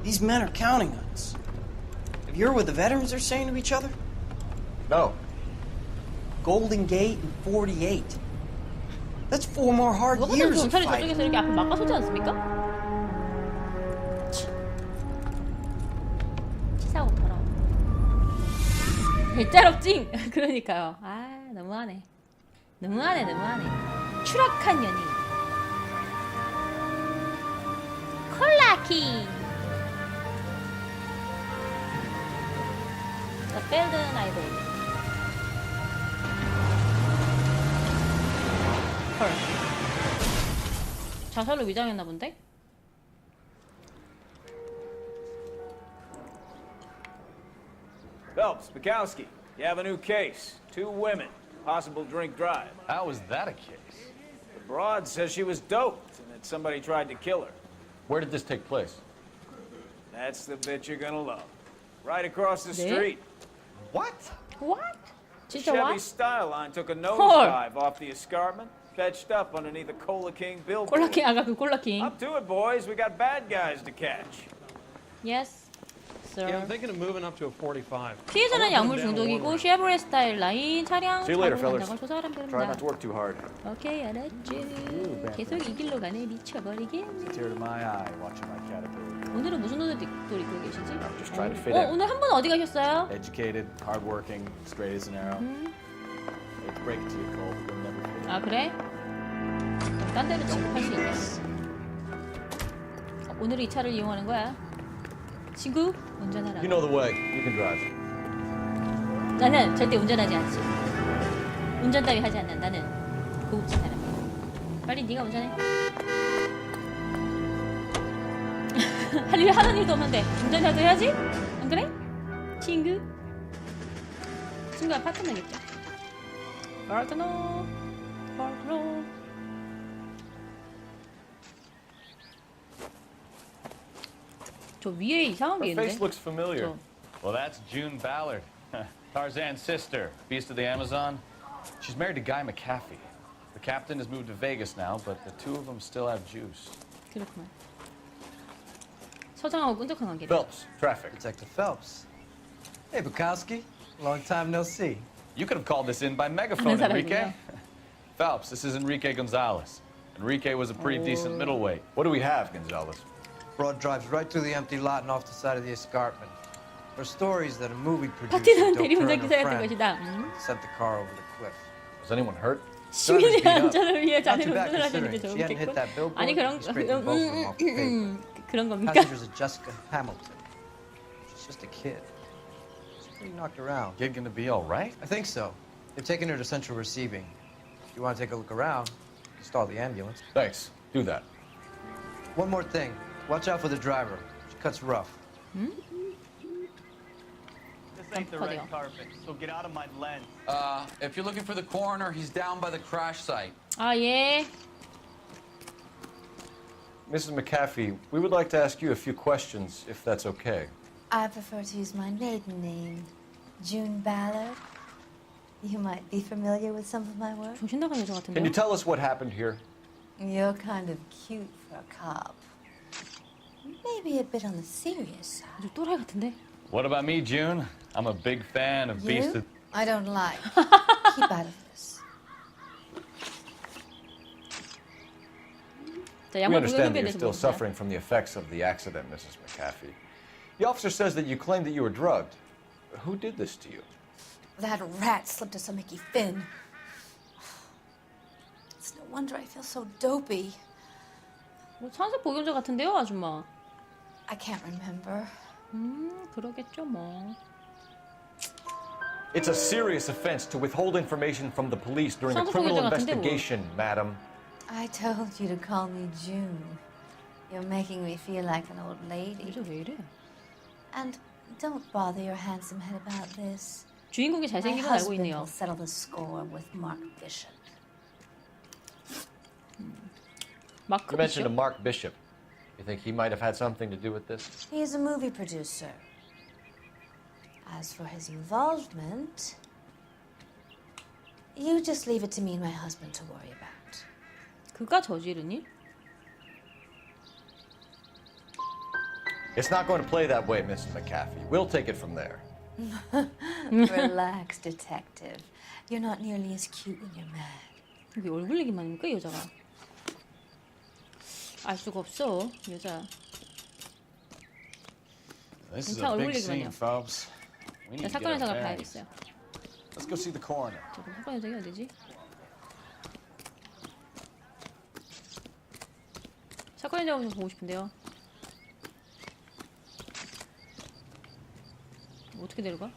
These men are counting on us. Have you heard what the veterans are saying to each other? No. Golden Gate in 48. That's 4 more hard 그거는 years of 경찰이 fighting. 저쪽에서 이렇게 앞에 막아서지 않습니까? 치사하고 더러워. 배짜롭징! 그러니까요. 아 너무하네. 너무하네. 추락한 연인. 콜라키. The Failed Idol. 헐. 자살로 위장했나 본데? Phelps, Bukowski, you have a new case. 2 women, possible drink drive. How was that a case? The broad says she was doped and that somebody tried to kill her. Where did this take place? That's the bit you're gonna love. Right across the 네? street. What? What? The 진짜 Chevy what? Style Line took a 헐. nosedive off the escarpment, fetched up underneath a Cola King billboard. 콜라킹 아까 그 콜라킹. Up to it, boys. We got bad guys to catch. Yes, sir. Yeah, I'm thinking of moving up to a 45. 피해자는 약물 중독이고 쉐보레 스타일 라인 차량 See you later, 자동 fellas. 단장을 조사하라는 Try not 겁니다. to work too hard. 오케이 알았지. 계속 이 길로 가네 미쳐버리겠네. Tear to my eye watching my caterpillar. 오늘은 무슨 옷을 입고 계시지? Just trying to fit in. 오늘 한 분 어디 가셨어요? Educated, hardworking, straight as an arrow. Hate to break it to you, Cole. You'll never fit in. 아 그래? 그럼 딴 데로 취급할 수 있네. 오늘은 이 차를 이용하는 거야. 친구 운전하라. You know the way. You can drive. 나는 절대 운전하지 않지. 운전 따위 하지 않는 나는 고급진 사람. 빨리 네가 운전해. 하는 일도 없는데 운전이라도 해야지? 안 그래? 친구가 파트너겠죠? 파트너. 저 위에 이상한 게 Her face 있는데? looks familiar. 저. Well, that's June Ballard, Tarzan's sister, beast of the Amazon. She's married to Guy McAfee. The captain has moved to Vegas now, but the 2 of them still have juice. 그렇구만. 서장하고 끈적한 관계다. Phelps, traffic. Detective Phelps. Hey, Bukowski. Long time no see. You could have called this in by megaphone, 아는 Enrique. 사람이구나. Phelps, this is Enrique Gonzalez. Enrique was a pretty decent middleweight. What do we have, Gonzalez? Broad drives right through the empty lot and off the side of the escarpment. Her story is that a movie producer 파티는 doped her 대리운전 and her 기사였던 friend 것이다. sent the car over the cliff. Was anyone hurt? 시민의 beat up. 안전을 위해 Not 자네를 too bad 운전하시는 게 considering. She hadn't hit 좋겠군. that billboard. 아니 그런 He straightened both of them off the pavement. 그런 겁니까? Passengers are Jessica Hamilton. She's just a kid. She's pretty knocked around. Kid gonna be all right? I think so. They've taken her to central receiving. If you want to take a look around, stall the ambulance. Thanks. Do that. One more thing. Watch out for the driver. She cuts rough. This ain't the 깜빡이야. red carpet, so get out of my lens. If you're looking for the coroner, he's down by the crash site. 아 예. Mrs. McAfee, we would like to ask you a few questions, if that's okay. I prefer to use my maiden name, June Ballard. You might be familiar with some of my work. 정신 나간 여자 Can you 같은데요? tell us what happened here? You're kind of cute for a cop. Maybe a bit on the serious side. 아주 또라이 같은데? What about me, June? I'm a big fan of Beast You? of... I don't like. Keep out of this. 자, We 양말 understand 보여주기에 that you're 대해서 still 물어보자. suffering from the effects of the accident, Mrs. McAfee. The officer says that you claimed that you were drugged. Who did this to you? That rat slipped us some Mickey Finn. It's no wonder I feel so dopey. 뭐 산소 복용자 같은데요, 아줌마? I can't remember. 그러겠죠 뭐. It's a serious offense to withhold information from the police during a 산소 criminal 복용자 같은데 뭐. investigation, madam. I told you to call me June. You're making me feel like an old lady. 여자 왜 이래? And don't bother your handsome head about this. 주인공이 My 잘생긴 건 알고 husband 있네요. will settle the score with Mark Bishop. 마크 You mentioned a 비숍? Mark Bishop. You think he might have had something to do with this? He is a movie producer. As for his involvement, you just leave it to me and my husband to worry about. 그가 저지르니? It's not going to play that way, Mrs. McAfee. We'll take it from there. Relax, detective. You're not nearly as cute when you're mad. 왜 얼굴 얘기만 합니까, 이 여자가? 알 수가 없어, 이 여자. This is 괜찮아, a 얼굴 big 얘기만요. scene, Phelps. We need 자, to get 사건 our 현장을 bearings. 봐야겠어요. Let's go see the coroner. 자, 그럼 사건 현장이 어디지? 사건 현장을 좀 보고 싶은데요. 어떻게 내려가?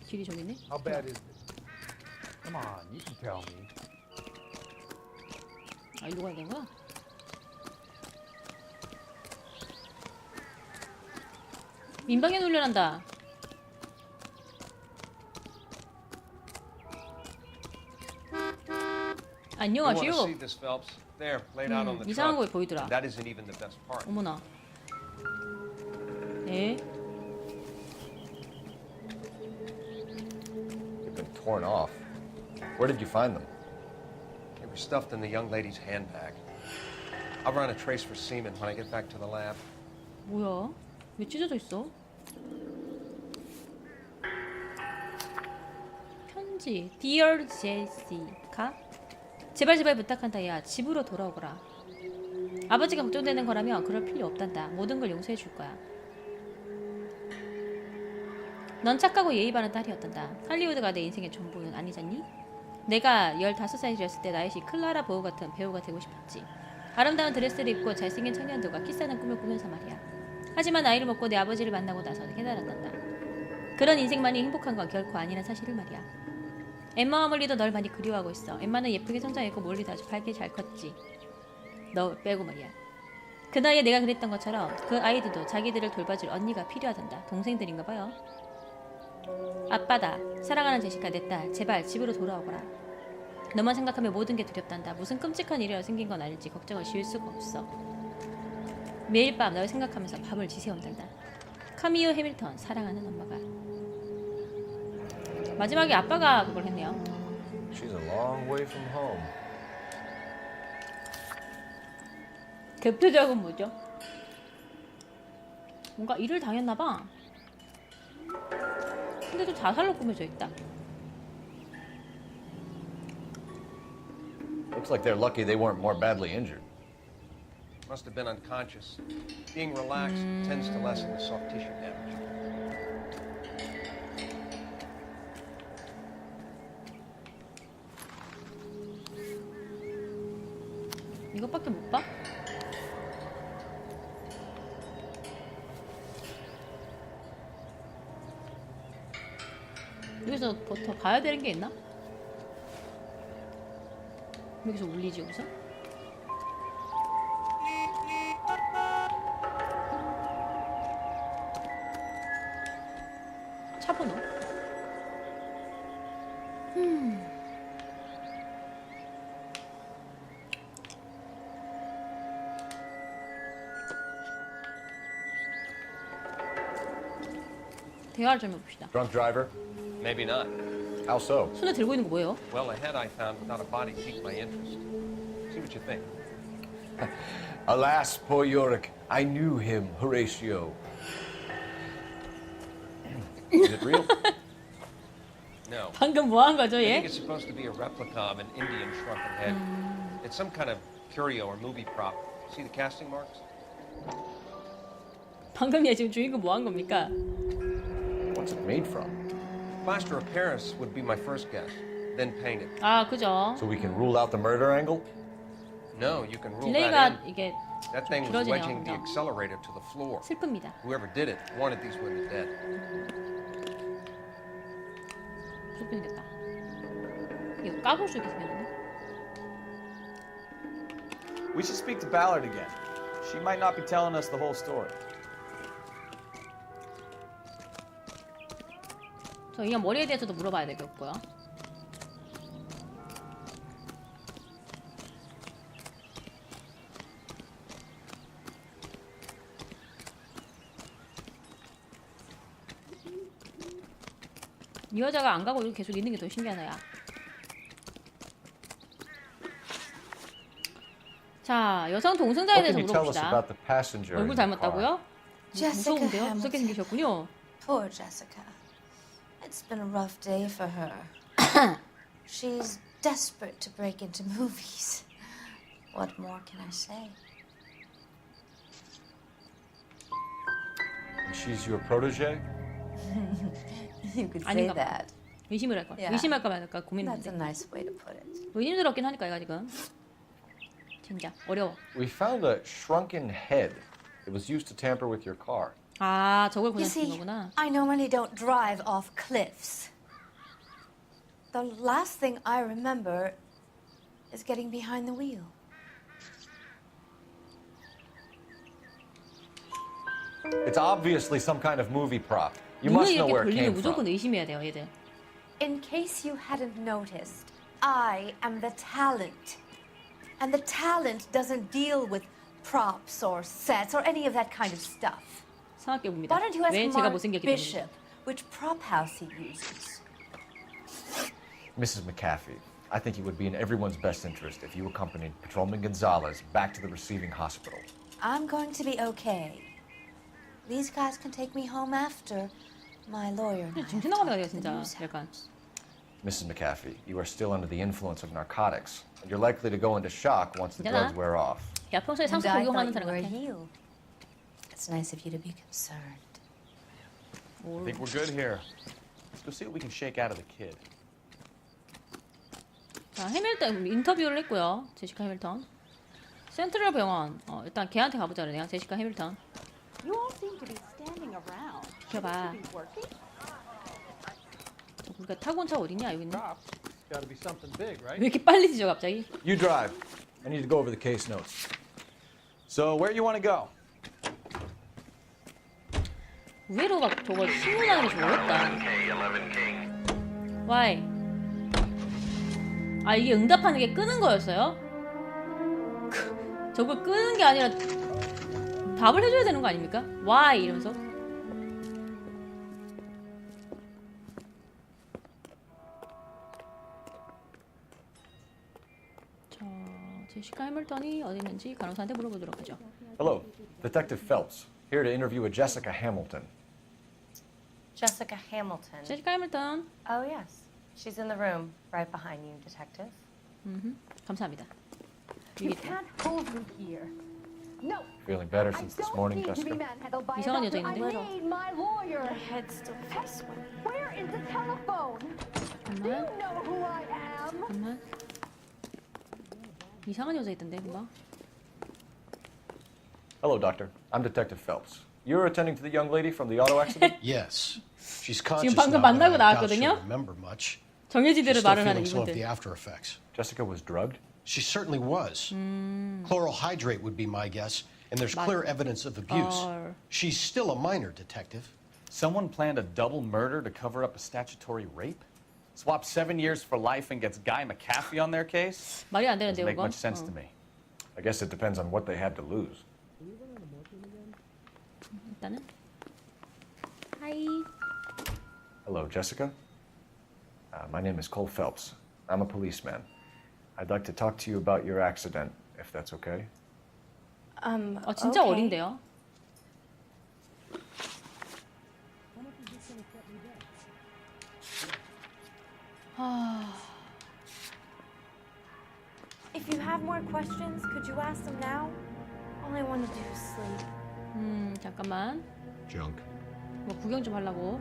길이 저기 있네? How bad is it? Come on, you can tell me. 아, 이리로 가야 되는 거야? 민방에 놀려난다. You want to see 안녕하세요. this, Phelps? There, laid out on the 이상한 truck. 거 보이더라. That isn't even the best part. 어머나. 네. They've been torn off. Where did you find them? They were stuffed in the young lady's handbag. I'll run a trace for semen when I get back to the lab. 뭐야? 왜 찢어져 있어? 편지. Dear Jessica. 제발 부탁한다. 야, 집으로 돌아오거라. 아버지가 걱정되는 거라면 그럴 필요 없단다. 모든 걸 용서해 줄 거야. 넌 착하고 예의 바른 딸이었단다. 할리우드가 내 인생의 전부는 아니잖니? 내가 15살이었을 때 나이시 클라라 보우 같은 배우가 되고 싶었지. 아름다운 드레스를 입고 잘생긴 청년들과 키스하는 꿈을 꾸면서 말이야. 하지만 나이를 먹고 내 아버지를 만나고 나서 깨달았단다. 그런 인생만이 행복한 건 결코 아니란 사실을 말이야. 엠마와 몰리도 널 많이 그리워하고 있어. 엠마는 예쁘게 성장했고 몰리도 아주 밝게 잘 컸지. 너 빼고 말이야. 그 나이에 내가 그랬던 것처럼 그 아이들도 자기들을 돌봐줄 언니가 필요하단다. 동생들인가 봐요. 아빠다. 사랑하는 제시카 내 딸. 제발 집으로 돌아오거라. 너만 생각하면 모든 게 두렵단다. 무슨 끔찍한 일이라 생긴 건 아닐지 걱정을 지을 수가 없어. 매일 밤 널 생각하면서 밥을 지새운단다. 카미유 해밀턴. 사랑하는 엄마가. 마지막에 아빠가 그걸 했네요. She's a long way from home. 대표적은 뭐죠? 뭔가 일을 당했나 봐. 근데도 자살로 꾸며져 있다. Looks like they're lucky they weren't more badly injured. Must have been unconscious. Being relaxed tends to lessen the soft tissue damage. 이것밖에 못 봐? 여기서 더 봐야 되는 게 있나? 여기서 울리지 여기서? 차 번호. 대화를 좀 해봅시다. Drunk driver? Maybe not. How so? 손에 들고 있는 거 뭐예요? Well, the head I found without a body piqued my interest. See what you think. Alas, poor Yorick. I knew him, Horatio. Is it real? No. 방금 뭐 한 거죠, I think 얘? it's supposed to be a replica of an Indian shrunken head. It's some kind of curio or movie prop. See the casting marks? 방금 얘 지금 주인공 뭐 한 겁니까? What's it made from? Plaster of Paris would be my first guess. Then painted. 아, 그죠. So we can rule out the murder angle? No, you can rule that 딜레이가 in. 이게 That thing was 길어지네요, wedging the 그죠? accelerator to the floor. 슬픕니다. Whoever did it wanted these women dead. 슬프겠다. 이거 까볼 수 있겠으면 We should speak to Ballard again. She might not be telling us the whole story. 저 그냥 머리에 대해서도 물어봐야 되겠고요. 이 여자가 안 가고 이렇게 계속 있는 게 더 신기하네요. 자, 자, 여성 동승자에 What can 대해서 you tell us 물어봅시다. about the passenger in 얼굴 the car? 닮았다고요? Jessica 무서운데요? Hamilton. 무섭게 생기셨군요. Poor Jessica. It's been a rough day for her. She's desperate to break into movies. What more can I say? And she's your protege? You could say 아닌가 봐. that. 의심을 할 거야. Yeah. 의심할까 말까 That's a 고민인데. nice way to put it. 의심스럽긴 하니까 얘가 지금. 진짜 어려워. We found a shrunken head. It was used to tamper with your car. 아, 저걸 You 고정시킨 see, 거구나. I normally don't drive off cliffs. The last thing I remember is getting behind the wheel. It's obviously some kind of movie prop. You 눈을 must know 이렇게 where it 돌리면 came 무조건 from. 의심해야 돼요, 얘들. In case you hadn't noticed, I am the talent. And the talent doesn't deal with props or sets or any of that kind of stuff. 상하게 봅니다. Why don't you ask 왜 제가 Mark 못생겼기 Bishop 때문에. which prop house he uses? Mrs. McAfee, I think it would be in everyone's best interest if you accompanied Patrolman Gonzalez back to the receiving hospital. I'm going to be okay. These guys can take me home after my lawyer and I have 정신 나간 애가 돼요, talked to the 진짜. news 약간. house. Mrs. McAfee, you are still under the influence of narcotics, and you're likely to go into shock once the drugs wear off. 야, 평소에 And 상수 I 복용하는 thought 사람 you were 같아. healed. It's nice of you to be concerned. I think we're good here. Let's go see what we can shake out of the kid. 자, 해밀턴 인터뷰를 했고요. 제시카 해밀턴. 센트럴 병원. 일단 걔한테 가보자 그러네요. 제시카 해밀턴. You all seem to be standing around. 켜봐. Should be working. 우리가 타고 온 차 어딨냐? 여기 있네. Cops. It's got to be something big, right? 왜 이렇게 빨리 뒤져 갑자기? You drive. I need to go over the case notes. So, where you want to go? 의외로 막 저거 신문하는 게 어렵다. Why? 아, 이게 응답하는 게 끄는 거였어요? 저걸 끄는 게 아니라 답을 해줘야 되는 거 아닙니까? Why? 이러면서. 자, 제시카 해밀턴이 어디 있는지 간호사한테 물어보도록 하죠. Hello, Detective Phelps, here to interview a Jessica Hamilton. Jessica Hamilton. 제시카 해밀턴. Oh, yes. She's in the room right behind you, Detective. 감사합니다. You can't hold me here. No. Feeling better I since this don't morning, need to be Jessica? manhandled by a 이상한 doctor. I 여자인데? need my lawyer. Her head still feels swim. Where is the telephone? Do you know who I am? 잠깐만. 이상한 여자 있던데, 금방. Hello, Doctor. I'm Detective Phelps. You're attending to the young lady from the auto accident? Yes. She's conscious 방금 now, but 만나고 I doubt she'll 나왔거든요? remember much. 정해지대로 She's still 말을 하는 feeling some of the 이분들. after effects. Jessica was drugged? She certainly was. Chloral hydrate would be my guess, and there's clear evidence of abuse. She's still a minor, Detective. Someone planned a double murder to cover up a statutory rape? Swap 7 years for life and gets Guy McAfee on their case? 말이 안 되는데요, Doesn't make 이건. much sense to me. I guess it depends on what they had to lose. 일단은. 하이. Hello, Jessica. My name is Cole Phelps. I'm a policeman. I'd like to talk to you about your accident, if that's okay. 진짜 okay. 어린데요? If you have more questions, could you ask them now? All I want to do is sleep. 잠깐만. Junk. 뭐 구경 좀 하려고.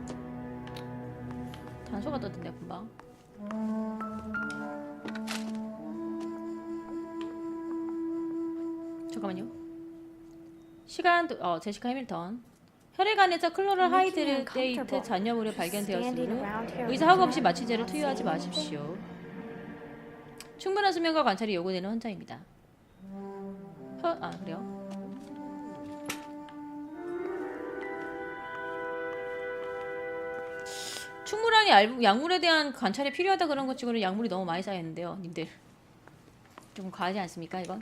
단소가 떴던데, 금방. 잠깐만요. 시간, 제시카 해밀턴. 혈액안에서 클로럴 하이드레이트 잔여물이 발견되었으므로 의사 허가 없이 마취제를 투여하지 마십시오. 충분한 수면과 관찰이 요구되는 환자입니다. 그래요? 충분한 약물에 대한 관찰이 필요하다 그런 것 치고는 약물이 너무 많이 쌓였는데요, 님들. 좀 과하지 않습니까, 이건?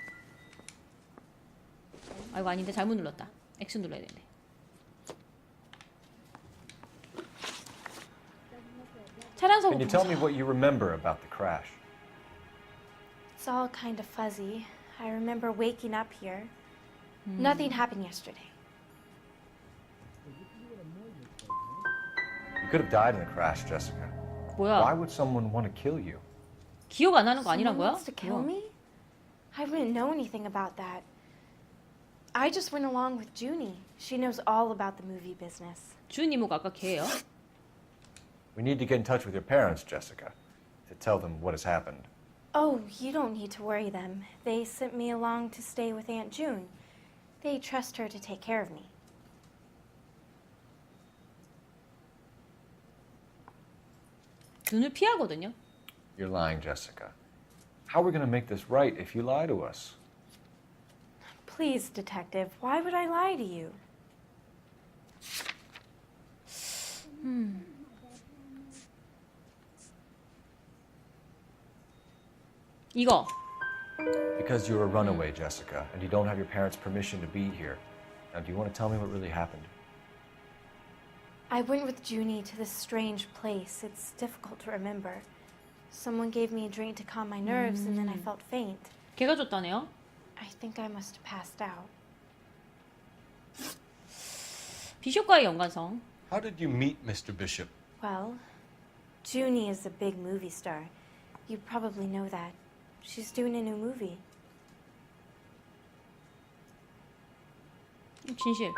아이고, 아닌데 잘못 눌렀다. X 눌러야 되는데. 차량서 Can you tell me what you remember about the crash? It's all kind of fuzzy. I remember waking up here. Nothing happened yesterday. You could have died in the crash, Jessica. 뭐야? Why would someone want to kill you? 기억 안 나는 거 아니란 Someone 거야? wants to kill 뭐야? me? I wouldn't know anything about that. I just went along with Junie. She knows all about the movie business. 준 이모가 아까 걔예요? We need to get in touch with your parents, Jessica, to tell them what has happened. Oh, you don't need to worry them. They sent me along to stay with Aunt June. They trust her to take care of me. 눈을 피하거든요. You're lying, Jessica. How are we going to make this right if you lie to us? Please, detective, why would I lie to you? 이거. Because you're a runaway, Jessica, and you don't have your parents' permission to be here. Now, do you want to tell me what really happened? I went with Junie to this strange place. It's difficult to remember. Someone gave me a drink to calm my nerves, and then I felt faint. 걔가 줬다네요. I think I must have passed out. 비숍과의 연관성. How did you meet Mr. Bishop? Well, Junie is a big movie star. You probably know that. She's doing a new movie. 진실.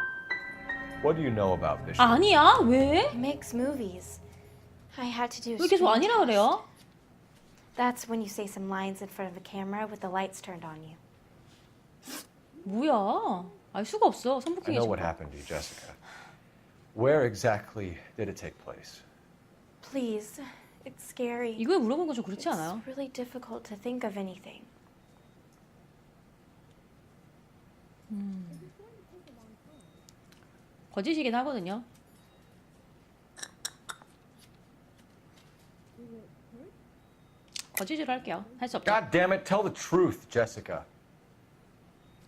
What do you know about Bishop? 아니야? 왜? He makes movies. I had to do a 왜 계속 screen 아니라 test. 그래요? That's when you say some lines in front of the camera with the lights turned on you. 뭐야? 알 수가 없어. I 성폭행이 know what happened to you, Jessica. Where exactly did it take place? Please, it's scary. 이거에 물어본 건 좀 그렇지 않아요? It's really difficult to think of anything. 거짓이긴 하거든요. 거짓으로 할게요. 할 수 없죠. God damn it, tell the truth, Jessica.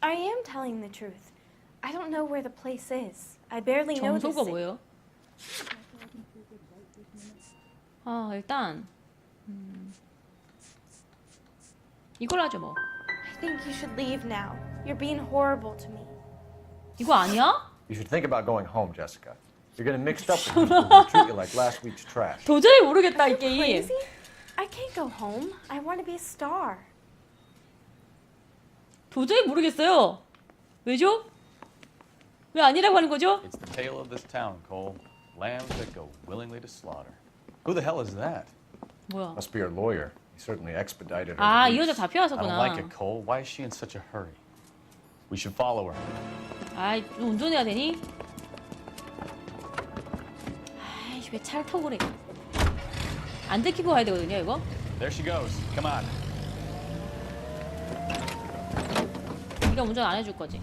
I am telling the truth. I don't know where the place is. I barely know this 정소가 city. 뭐예요? 아 일단 이걸 하죠 뭐. I think you should leave now. You're being horrible to me. 이거 아니야? You should think about going home, Jessica. You're getting mixed up with people who treat you like last week's trash. 도저히 모르겠다 이 게임. Crazy? I can't go home. I want to be a star. 도저히 모르겠어요. 왜죠? 왜 아니라고 하는 거죠? It's the tale of this town, Cole. Lambs that go willingly to slaughter. Who the hell is that? 뭐야? Must be your lawyer. He certainly expedited her 아, 이 release. 여자 I don't like 잡혀왔었구나. it, Cole. Why is she in such a hurry? We should follow her. 아이, 너 운전해야 되니? 아이씨, 왜 차를 타고 그래? 안 들키고 가야 되거든요, 이거? There she goes. Come on. 네가 운전 안 해줄 거지?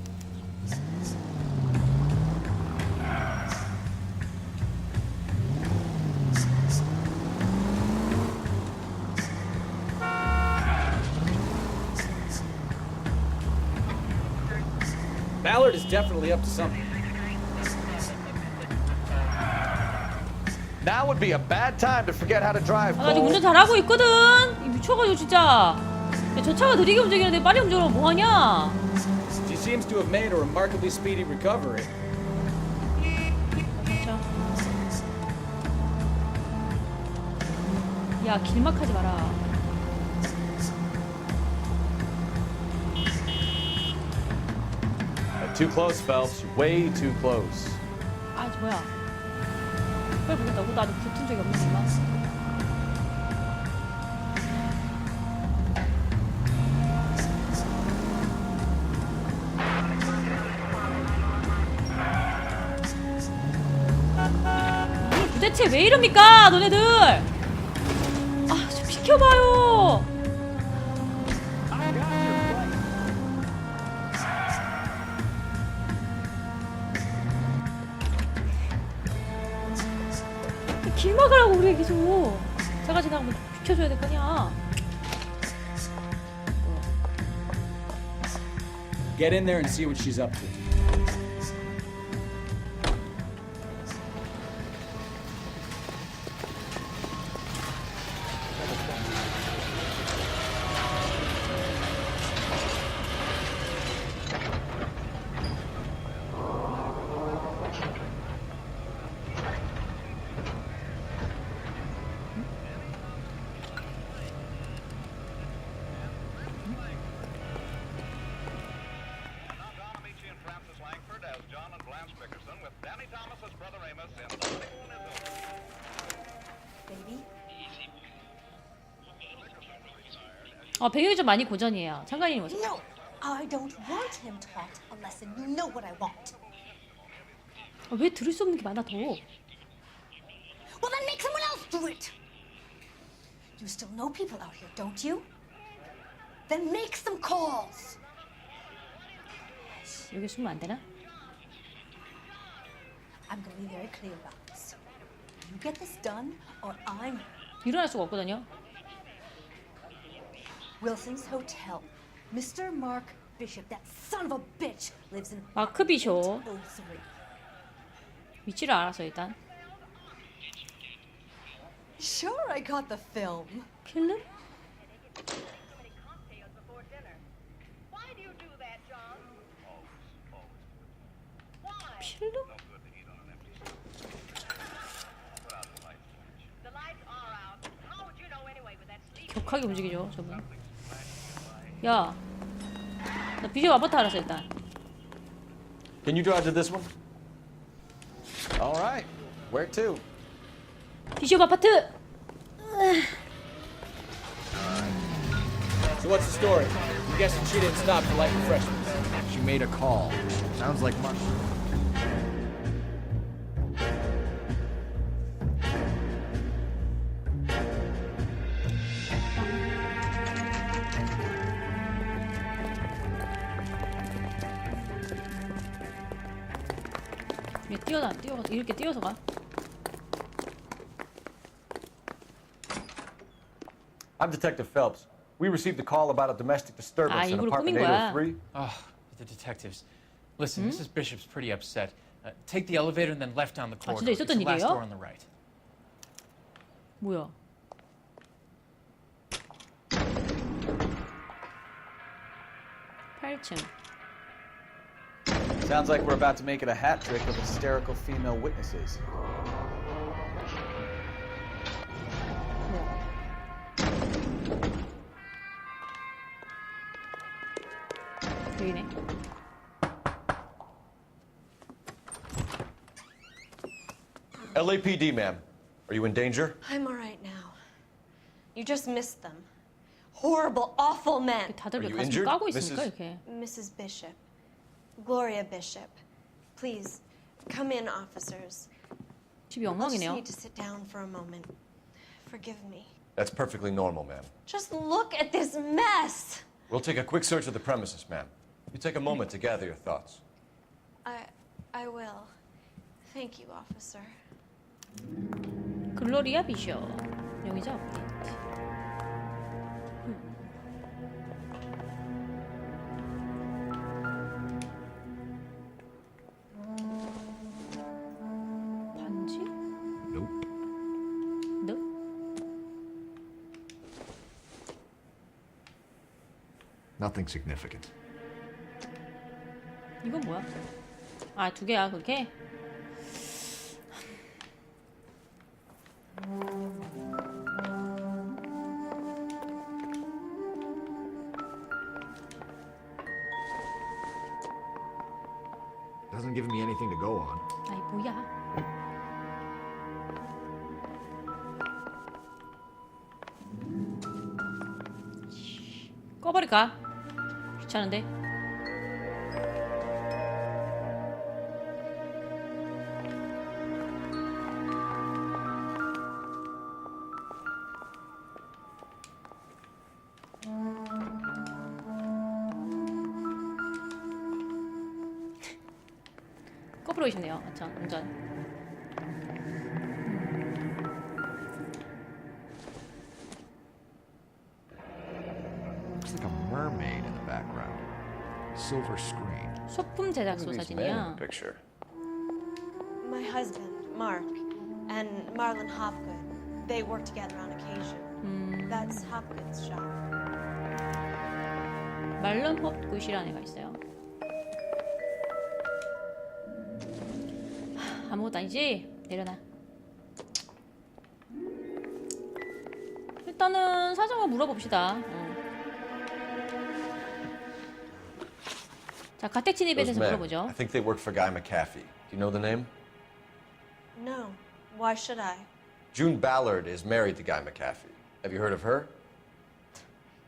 Ballard is definitely up to something. Now would be a bad time to forget how to drive, 아, 나 지금 Cole. 운전 잘하고 있거든? 이 미쳐가지고 진짜. 야, 저 차가 느리게 움직이는데 빨리 움직이면 뭐하냐? She seems to have made a remarkably speedy recovery. 진짜. 야, 길막하지 마라. Too close, Phelps. You're way too close. 아, 저 뭐야? 빨리 보겠다고? 나도 붙은 적이 없는데만. 아니, 도대체 왜 이럽니까, 너네들? 아, 좀 비켜봐요. 길 막으라고 그래 계속. 차가 지나가면 비켜줘야 될 거냐? Get in there and see what she's up to. Baby? 배경이 좀 많이 고전이에요. 창간이 모습. No, I don't want him taught a lesson. You know what I want. 왜 들을 수 없는 게 많아 더? Well, then make someone else do it. You still know people out here, don't you? Then make some calls. 여기 숨으면 안 되나? I'm going to be very clear about this. You get this done, or I'm 일어날 수가 없거든요. Wilson's Hotel. Mr. Mark Bishop, that son of a bitch, lives in 마크 비숍. 803. 위치를 알아서 일단. Sure, I got the film. 필름? 필름? 격하게 움직이죠, 저분. 야, 나 비디오 아바타 알았어 일단. Can you drive to this one? All right. Where to? 비디오 아파트. So what's the story? I'm guessing she didn't stop for light refreshments. She made a call. Sounds like money. 뛰어가 이렇게 뛰어서 가. I'm Detective Phelps. We received a call about a domestic disturbance in 일부러 apartment 꾸민 거야. 803. Oh, the detectives. Listen, Mrs. Bishop's pretty upset. Take the elevator and then left down the corridor. 진짜 It's 있었던 the last 일이에요? door on the right. 뭐야? (8층) Sounds like we're about to make it a hat trick of hysterical female witnesses. 여기네. LAPD, ma'am. Are you in danger? I'm all right now. You just missed them. Horrible, awful men. 다들 Are 왜 you 가슴 injured, 까고 있습니까 Mrs. 이렇게? Mrs. Bishop. Gloria Bishop. Please, come in, officers. 집이 I just 엉망이네요. need to sit down for a moment. Forgive me. That's perfectly normal, ma'am. Just look at this mess. We'll take a quick search of the premises, ma'am. You take a moment to gather your thoughts. I will. Thank you, officer. 글로리아 비숍. 여기죠? 반지? Nope. No? Nothing significant. 이건 뭐야? 아, 두 개야, 그렇게? Doesn't give me anything to go on. 아이, 뭐야? 꺼버릴까? 귀찮은데? 꺼버리고 싶네요. 참, 운전. Looks like a mermaid in the background. Silver screen. 소품 제작소 사진이야. Picture. My husband, Mark, and Marlon Hopgood. They work together on occasion. That's Hopgood's shop. 말런 헛굿이라는 애가 있어요. 아무것도 아니지? 내려놔. 일단은 사정을 물어봅시다. 자, 가택 침입에 Those 대해서 men, 물어보죠. I think they work for Guy McAfee. Do you know the name? No. Why should I? June Ballard is married to Guy McAfee. Have you heard of her?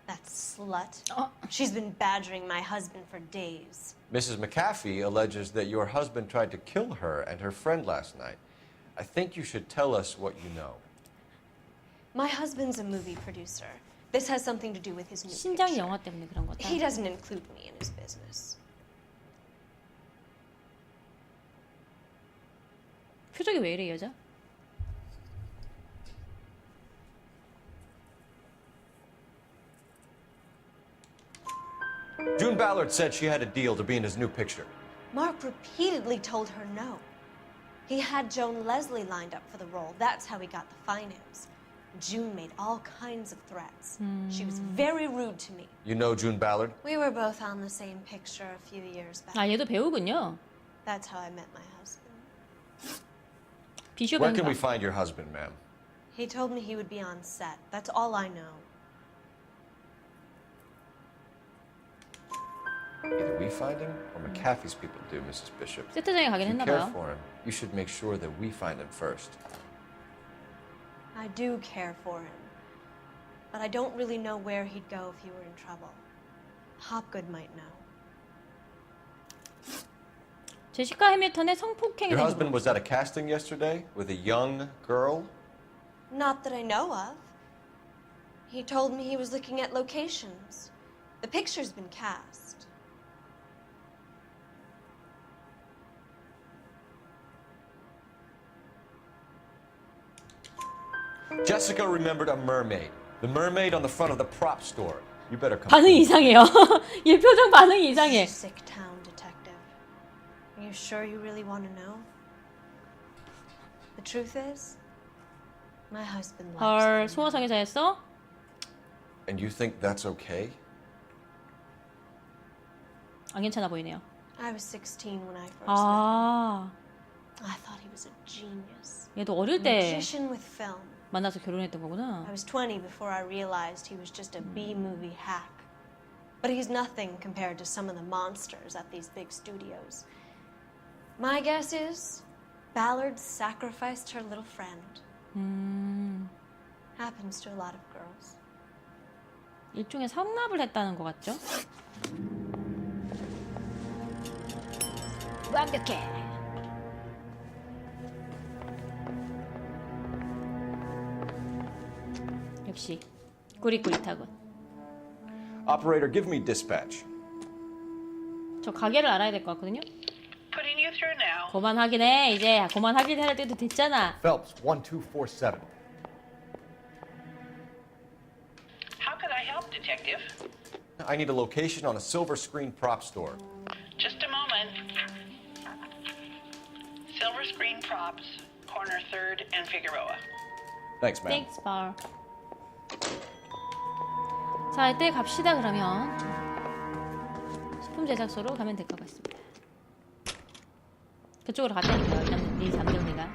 That slut. She's been badgering my husband for days. Mrs. McAfee alleges that your husband tried to kill her and her friend last night. I think you should tell us what you know. My husband's a movie producer. This has something to do with his new 신작 picture. 영화 때문에 그런 거다. He doesn't include me in his business. 표정이 왜 이래, 이 여자? June Ballard said she had a deal to be in his new picture. Mark repeatedly told her no. He had Joan Leslie lined up for the role. That's how he got the finance. June made all kinds of threats. She was very rude to me. You know June Ballard? We were both on the same picture a few years back. 아, 얘도 배우군요. That's how I met my husband. 비숍 Where can 엠바. we find your husband, ma'am? He told me he would be on set. That's all I know. Either we find him or McAfee's people do, Mrs. Bishop. 세트장에 가긴 If you 했나 care 봐요. for him, you should make sure that we find him first. I do care for him. But I don't really know where he'd go if he were in trouble. Hopgood might know. 제시카 해밀턴의 성폭행에 Your 대해서 husband was at a casting yesterday with a young girl? Not that I know of. He told me he was looking at locations. The picture's been cast. Jessica remembered a mermaid. The mermaid on the front of the prop store. You better come. 반응이 이상해요. 얘 표정 반응이 이상해. Sick town detective. Are you sure you really want to know? The truth is, my husband likes 헐, them. 소아 성애자였어? And you think that's okay? 안 괜찮아 보이네요. I was 16 when I first met 아, him. I thought he was a genius. 얘도 어릴 때 Magician with film. 만나서 결혼했던 거구나. I was 20 before I realized he was just a B-movie hack. But he's nothing compared to some of the monsters at these big studios. My guess is Ballard sacrificed her little friend. Happens to a lot of girls. 일종의 성납을 했다는 것 같죠? 완벽해. 역시 꾸릿꾸릿하군. Operator, give me dispatch. 저 가게를 알아야 될 것 같거든요. Putting you through now. 그만 확인해. 이제 그만 확인할 때도 됐잖아. Phelps, 1247. How could I help, Detective? I need a location on a silver screen prop store. Just a moment. Silver screen props, corner 3rd and Figueroa. Thanks, ma'am. Thanks, bar. 자, 이때 갑시다 그러면. 식품 제작소로 가면 될 것 같습니다. 그쪽으로 갔다니까요. 이 잠정리가.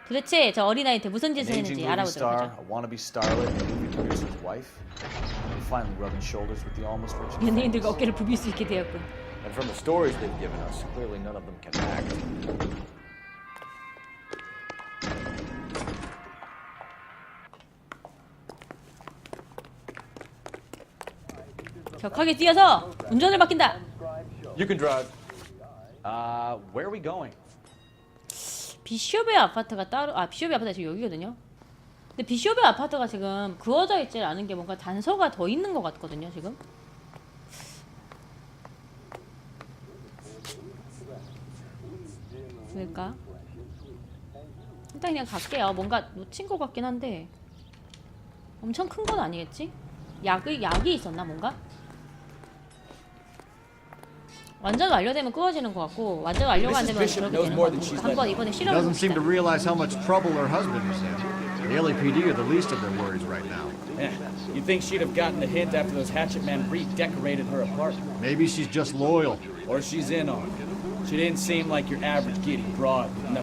도대체 저 어린아이한테 무슨 짓을 An aging 했는지 movie 알아보도록 star, 하죠. a wannabe starlet, and a movie producer's wife. They're finally rubbing shoulders with the almost rich. and 연예인들과 famous. 어깨를 부빌 수 있게 되었군. And from the stories they've given us, clearly none of them can act. 격하게 뛰어서 운전을 맡긴다. You can drive. Where are we going? 비숍의 아파트가 따로 비숍의 아파트가 지금 여기거든요. 근데 비숍의 아파트가 지금 그어져 있지 않은 게 뭔가 단서가 더 있는 것 같거든요 지금. 왜일까? 일단 그냥 갈게요. 뭔가 놓친 것 같긴 한데 엄청 큰 건 아니겠지? 약이 있었나 뭔가? 완전 완료되면 끄어지는 것 같고 완전 완료가 안 되면 그렇게 되는 것 같고 한번 이번에 실험을 Doesn't seem to 봅시다. realize how much trouble her husband is in. The LAPD are the least of their worries right now. Yeah, you'd think she'd have gotten the hint after those hatchet men redecorated her apartment. Maybe she's just loyal. Or she's in on it. She didn't seem like your average giddy broad with no